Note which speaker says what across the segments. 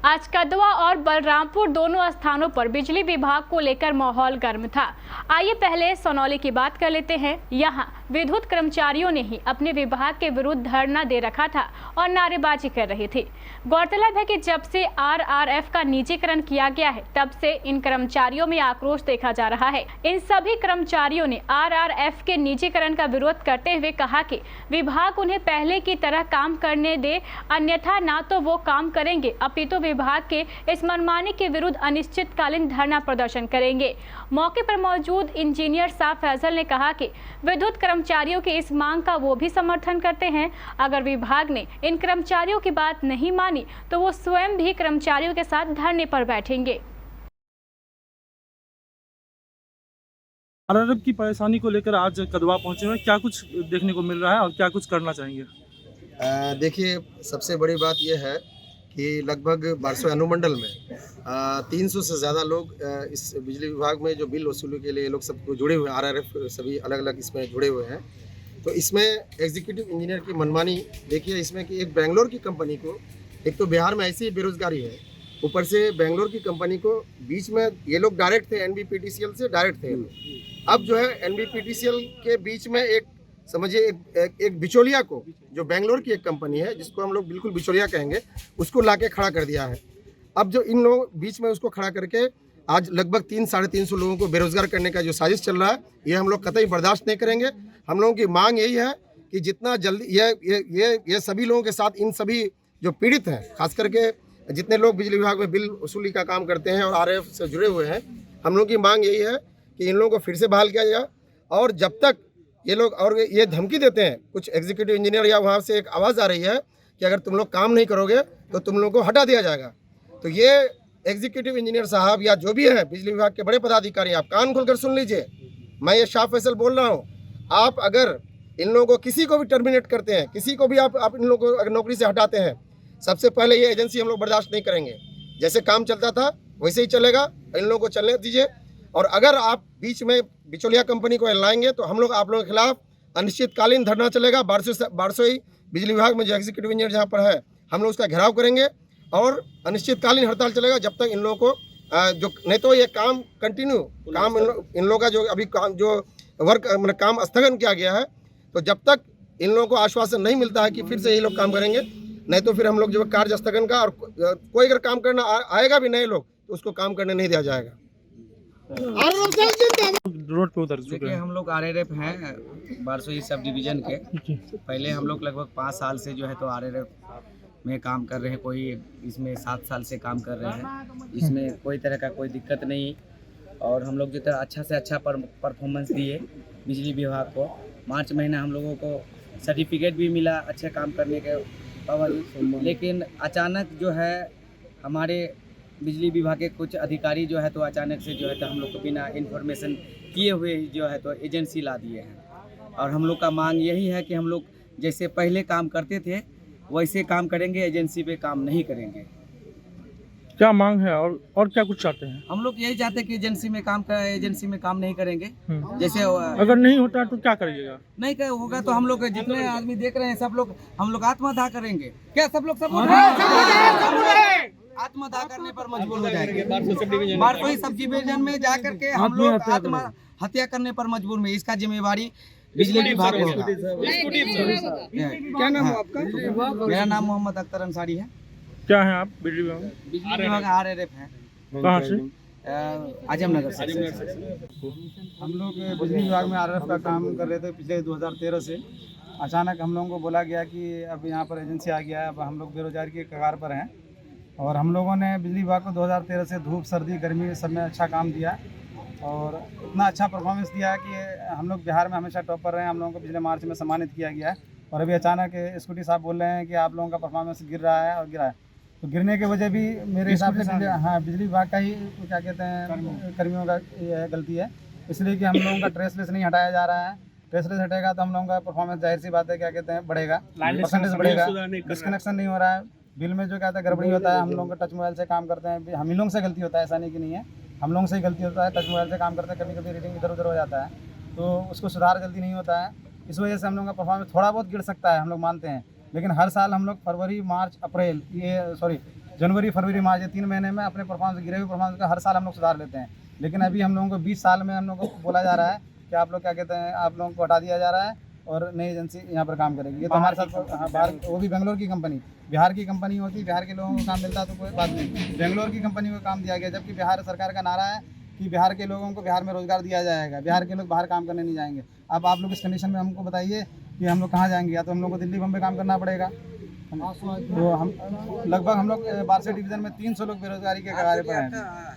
Speaker 1: आज कदवा और बलरामपुर दोनों स्थानों पर बिजली विभाग को लेकर माहौल गर्म था। आइए पहले सोनौली की बात कर लेते हैं। यहां विद्युत कर्मचारियों ने ही अपने विभाग के विरुद्ध धरना दे रखा था और नारेबाजी कर रहे थे। गौरतलब है कि जब से आरआरएफ का निजीकरण किया गया है, तब से इन कर्मचारियों में आक्रोश देखा जा रहा है। इन सभी कर्मचारियों ने आरआरएफ के निजीकरण का विरोध करते हुए कहा कि विभाग उन्हें पहले की तरह काम करने दे, अन्यथा ना तो वो काम करेंगे, अपितु विभाग के इस मनमानी के विरुद्ध अनिश्चितकालीन धरना प्रदर्शन करेंगे। मौके पर मौजूद इंजीनियर साफ फैसल ने कहा कि विद्युत कर्मचारियों की इस मांग का वो भी समर्थन करते हैं। अगर विभाग ने इन कर्मचारियों की बात नहीं मानी तो वो स्वयं भी कर्मचारियों के साथ धरने पर बैठेंगे।
Speaker 2: आरआरएफ की परेशानी को लेकर आज कदवा पहुंचे हुए, क्या कुछ देखने को मिल रहा है और क्या कुछ करना चाहेंगे?
Speaker 3: देखिए, सबसे बड़ी बात यह है कि लगभग बारसोई अनुमंडल में 300 से ज़्यादा लोग इस बिजली विभाग में जो बिल वसूली के लिए लोग सब जुड़े हुए हैं। आरआरएफ सभी अलग अलग इसमें जुड़े हुए हैं। तो इसमें एग्जीक्यूटिव इंजीनियर की मनमानी देखिए, इसमें कि एक बेंगलोर की कंपनी को, एक तो बिहार में ऐसी ही बेरोजगारी है, ऊपर से बेंगलोर की कंपनी को बीच में ये लोग डायरेक्ट थे, एनबीपीटीसीएल से डायरेक्ट थे। अब जो है एनबीपीटीसीएल के बीच में एक समझिए एक बिचौलिया को, जो बेंगलोर की एक कंपनी है जिसको हम लोग बिल्कुल बिचौलिया कहेंगे, उसको लाके खड़ा कर दिया है। अब जो इन लोगों बीच में उसको खड़ा करके आज लगभग 300-350 लोगों को बेरोजगार करने का जो साजिश चल रहा है, ये हम लोग कतई बर्दाश्त नहीं करेंगे। हम लोगों की मांग यही है कि जितना जल्दी ये सभी लोगों के साथ, इन सभी जो पीड़ित हैं, खास करके जितने लोग बिजली विभाग में बिल वसूली का काम करते हैं और आरआरएफ से जुड़े हुए हैं, हम लोगों की मांग यही है कि इन लोगों को फिर से बहाल किया जाए। और जब तक ये लोग, और ये धमकी देते हैं कुछ एग्जीक्यूटिव इंजीनियर, या वहाँ से एक आवाज़ आ रही है कि अगर तुम लोग काम नहीं करोगे तो तुम लोगों को हटा दिया जाएगा। तो ये एग्जीक्यूटिव इंजीनियर साहब या जो भी हैं बिजली विभाग के बड़े पदाधिकारी, आप कान खोलकर सुन लीजिए। मैं ये साफ फैसल बोल रहा हूँ, आप अगर इन लोगों को किसी को भी टर्मिनेट करते हैं, किसी को भी आप इन लोगों को अगर नौकरी से हटाते हैं, सबसे पहले ये एजेंसी हम लोग बर्दाश्त नहीं करेंगे। जैसे काम चलता था वैसे ही चलेगा, इन लोगों को चलने दीजिए। और अगर आप बीच में बिचौलिया कंपनी को लाएंगे तो हम लोग आप लोगों के खिलाफ अनिश्चितकालीन धरना चलेगा। बारसोई बिजली विभाग में जो एग्जीक्यूटिव इंजीनियर जहाँ पर है, हम लोग उसका घेराव करेंगे और अनिश्चितकालीन हड़ताल चलेगा जब तक इन लोगों को जो, नहीं तो ये काम कंटिन्यू, काम इन लोगों का जो अभी काम, जो वर्क मतलब काम स्थगन किया गया है, तो जब तक इन लोगों को आश्वासन नहीं मिलता है कि फिर से ये लोग काम करेंगे, नहीं तो फिर हम लोग जो कार्य स्थगन का, और कोई अगर काम करना आएगा भी नए लोग तो उसको काम करने नहीं दिया जाएगा।
Speaker 2: रोड पे उतर चुके हैं।
Speaker 4: हम लोग आरआरएफ हैं बारसोई सब डिवीज़न के। पहले हम लोग लगभग 5 साल से जो है तो आरआरएफ में काम कर रहे हैं, कोई इसमें 7 साल से काम कर रहे हैं। इसमें कोई तरह का कोई दिक्कत नहीं, और हम लोग जो था अच्छा से अच्छा परफॉर्मेंस दिए बिजली विभाग को। मार्च महीना हम लोगों को सर्टिफिकेट भी मिला अच्छे काम करने के बावजूद। लेकिन अचानक जो है हमारे बिजली विभाग के कुछ अधिकारी जो है तो अचानक से जो है तो हम लोग को बिना इन्फॉर्मेशन किए हुए ही जो है तो एजेंसी ला दिए हैं। और हम लोग का मांग यही है कि हम लोग जैसे पहले काम करते थे वैसे काम करेंगे, एजेंसी पे काम नहीं करेंगे।
Speaker 2: क्या मांग है और क्या कुछ चाहते हैं?
Speaker 4: हम लोग यही चाहते हैं कि एजेंसी में काम नहीं करेंगे। जैसे
Speaker 2: अगर नहीं होता तो क्या करिएगा?
Speaker 4: नहीं होगा तो हम लोग जितने आदमी देख रहे हैं सब लोग, हम लोग आत्मदाह करेंगे। क्या सब लोग आत्मदाह करने पर मजबूर हो जाएंगे। बारसोई सब डिवीजन में जाकर के हम लोग आत्महत्या करने पर मजबूर में, इसका जिम्मेवारी बिजली विभाग को होगा।
Speaker 3: क्या नाम है आपका?
Speaker 4: मेरा नाम मोहम्मद अख्तर अंसारी है।
Speaker 2: क्या है आप बिजली विभाग?
Speaker 4: बिजली विभाग आरआरएफ है।
Speaker 2: कहाँ से?
Speaker 4: आजमनगर से।
Speaker 5: हम लोग बिजली विभाग में आरआरएफ का काम कर रहे थे पिछले 2013 से। अचानक हम लोगों को बोला गया कि अब यहाँ पर एजेंसी आ गया है, अब हम लोग बेरोजगारी के कगार पर हैं। और हम लोगों ने बिजली विभाग को 2013 से धूप सर्दी गर्मी सब में अच्छा काम दिया और इतना अच्छा परफॉर्मेंस दिया है कि हम लोग बिहार में हमेशा टॉप पर रहे हैं। हम लोगों को पिछले मार्च में सम्मानित किया गया है और अभी अचानक स्कूटी साहब बोल रहे हैं कि आप लोगों का परफॉर्मेंस गिर रहा है और गिरा है। तो गिरने की वजह भी मेरे हिसाब से हाँ बिजली विभाग का ही क्या कहते हैं कर्मियों का ये गलती है, इसलिए कि हम लोगों का ट्रेसलेस नहीं हटाया जा रहा है। ट्रेसलेस हटेगा तो हम लोगों का परफॉर्मेंस जाहिर सी बात है क्या कहते हैं बढ़ेगा, परसेंटेज बढ़ेगा। डिस्कनेक्शन नहीं हो रहा है, बिल में जो कहते हैं गड़बड़ी होता है। हम लोग टच मोबाइल से काम करते हैं, हम ही लोगों से गलती होता है, ऐसा नहीं कि नहीं है, हम लोगों से ही गलती होता है। टच मोबाइल से काम करते हैं, कभी कभी रीडिंग इधर उधर हो जाता है तो उसको सुधार जल्दी नहीं होता है। इस वजह से हम लोगों का परफॉर्मेंस थोड़ा बहुत गिर सकता है, हम लोग मानते हैं। लेकिन हर साल हम लोग फरवरी मार्च अप्रैल जनवरी फरवरी मार्च ये 3 महीने में अपने परफॉर्मेंस गिरे हुए परफॉर्मेंस का हर साल हम लोग सुधार लेते हैं। लेकिन अभी हम लोगों को 20 साल में हम लोगों को बोला जा रहा है कि आप लोग क्या कहते हैं, आप लोगों को हटा दिया जा रहा है और नई एजेंसी यहाँ पर काम करेगी। ये तो हमारे साथ, हाँ, बाहर, वो भी बेंगलोर की कंपनी, बिहार की कंपनी होती, बिहार के लोगों को काम मिलता तो कोई बात नहीं, बेंगलोर की कंपनी को काम दिया गया, जबकि बिहार सरकार का नारा है कि बिहार के लोगों को बिहार में रोजगार दिया जाएगा, बिहार के लोग बाहर काम करने नहीं जाएंगे। अब आप लोग इस कंडीशन में हमको बताइए कि हम लोग कहाँ जाएंगे? या तो हम लोग को दिल्ली बम्बई काम करना पड़ेगा। तो हम लगभग हम लोग बारसे डिवीज़न में 300 लोग बेरोजगारी के कगार पर हैं।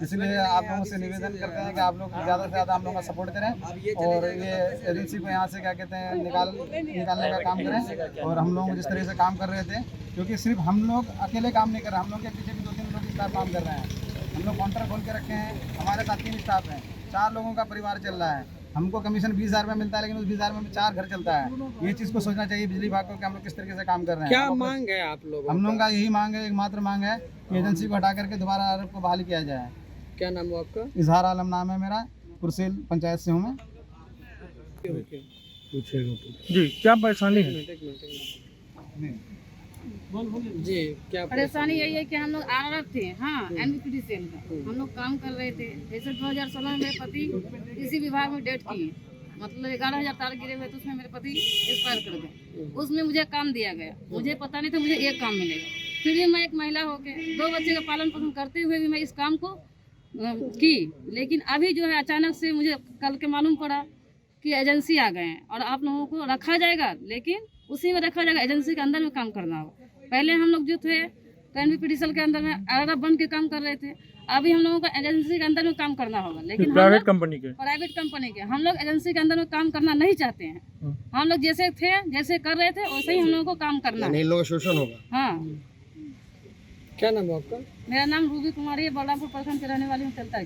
Speaker 5: इसलिए आप लोगों से निवेदन करते हैं कि आप लोग ज़्यादा से ज़्यादा हम लोग का सपोर्ट करें और ये एजेंसी को यहाँ से क्या कहते हैं निकालने का काम करें। और हम लोग जिस तरह से काम कर रहे थे, क्योंकि सिर्फ हम लोग अकेले काम नहीं कर रहे, हम लोग के पीछे भी 2-3 लोग स्टाफ काम कर रहे हैं। हम लोग काउंटर खोल के रखे हैं, हमारे साथ 3 स्टाफ हैं, 4 लोगों का परिवार चल रहा है। हमको कमीशन 20,000 रुपये मिलता है, लेकिन उस 20,000 में 4 घर चलता है। ये चीज़ को सोचना चाहिए बिजली विभाग को कि हम लोग किस तरीके से काम कर रहे हैं।
Speaker 6: क्या मांग है आप लोग?
Speaker 5: हम लोगों का यही मांग है, एकमात्र मांग है कि एजेंसी को हटा करके दोबारा आरएफ को बहाल किया जाए।
Speaker 6: क्या नाम है आपका?
Speaker 5: इजहार आलम नाम है मेरा, कुरसेल पंचायत से हूँ मैं।
Speaker 2: जी क्या परेशानी है?
Speaker 6: जी क्या
Speaker 7: परेशानी यही है कि हम लोग आरआरएफ थे, हाँ, एनबीपीडी सेल का हम लोग काम कर रहे थे। जैसे 2016 में मेरे पति इसी विभाग में डेट किए, मतलब 11,000 तार गिरे हुए, तो उसमें मेरे पति एक्सपायर कर गए। उसमें मुझे काम दिया गया, मुझे पता नहीं था मुझे एक काम मिलेगा। फिर भी मैं एक महिला होकर 2 बच्चे का पालन पोषण करते हुए भी मैं इस काम को की। लेकिन अभी जो है अचानक से मुझे कल के मालूम पड़ा कि एजेंसी आ गए हैं और आप लोगों को रखा जाएगा, लेकिन उसी में रखा जाएगा, एजेंसी के अंदर में काम करना होगा। पहले हम लोग जो थे एनबीपीडी सेल के अंदर में आरआरएफ बन के काम कर रहे थे, अभी हम लोगों को एजेंसी के अंदर में काम करना होगा। लेकिन
Speaker 2: प्राइवेट कंपनी के
Speaker 7: हम लोग एजेंसी के अंदर में काम करना नहीं चाहते हैं। हम लोग जैसे थे, जैसे कर रहे थे, वैसे ही हम लोगों को काम करना है।
Speaker 3: इन लोगों का शोषण होगा।
Speaker 7: हाँ,
Speaker 6: क्या नाम है आपका?
Speaker 7: मेरा नाम रूबी कुमारी है, बलरामपुर प्रखंड के रहने वाली हूँ, चलता है।